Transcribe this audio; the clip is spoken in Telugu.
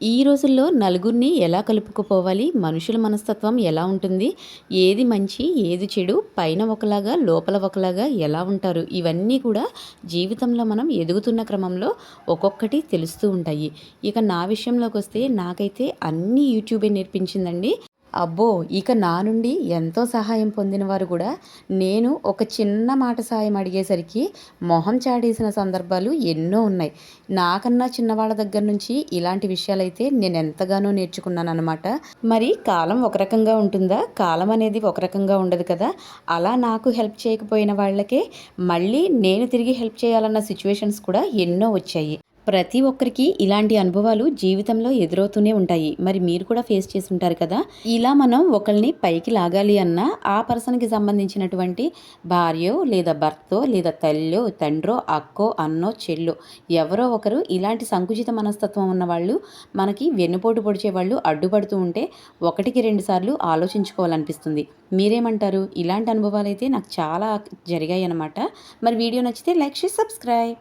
ఈ రోజుల్లో నలుగురిని ఎలా కలుపుకుపోవాలి, మనుషుల మనస్తత్వం ఎలా ఉంటుంది, ఏది మంచి ఏది చెడు, పైన ఒకలాగా లోపల ఒకలాగా ఎలా ఉంటారు, ఇవన్నీ కూడా జీవితంలో మనం ఎదుగుతున్న క్రమంలో ఒక్కొక్కటి తెలుస్తూ ఉంటాయి. ఇక నా విషయంలోకి వస్తే నాకైతే అన్నీ యూట్యూబే నేర్పించిందండి. అబ్బో! ఇక నా నుండి ఎంతో సహాయం పొందినవారు కూడా నేను ఒక చిన్న మాట సాయం అడిగేసరికి మొహం చాడేసిన సందర్భాలు ఎన్నో ఉన్నాయి. నాకన్నా చిన్నవాళ్ళ దగ్గర నుంచి ఇలాంటి విషయాలైతే నేనెంతగానో నేర్చుకున్నాననమాట. మరి కాలం ఒక రకంగా ఉంటుందా? కాలం అనేది ఒక రకంగా ఉండదు కదా! అలా నాకు హెల్ప్ చేయకపోయిన వాళ్ళకే మళ్ళీ నేను తిరిగి హెల్ప్ చేయాలన్న సిట్యుయేషన్స్ కూడా ఎన్నో వచ్చాయి. ప్రతి ఒక్కరికి ఇలాంటి అనుభవాలు జీవితంలో ఎదురవుతూనే ఉంటాయి. మరి మీరు కూడా ఫేస్ చేసి ఉంటారు కదా! ఇలా మనం ఒకళ్ళని పైకి లాగాలి అన్నా ఆ పర్సన్‌కి సంబంధించినటువంటి భార్యో, లేదా భర్తో, లేదా తల్లో, తండ్రో, అక్కో, అన్నో, చెల్లో ఎవరో ఒకరు ఇలాంటి సంకుచిత మనస్తత్వం ఉన్నవాళ్ళు మనకి వెన్నుపోటు పొడిచేవాళ్ళు అడ్డుపడుతూ ఉంటే ఒకటికి 2 సార్లు ఆలోచించుకోవాలనిపిస్తుంది. మీరేమంటారు? ఇలాంటి అనుభవాలైతే నాకు చాలా జరిగాయనమాట. మరి వీడియో నచ్చితే లైక్, షేర్, సబ్స్క్రైబ్.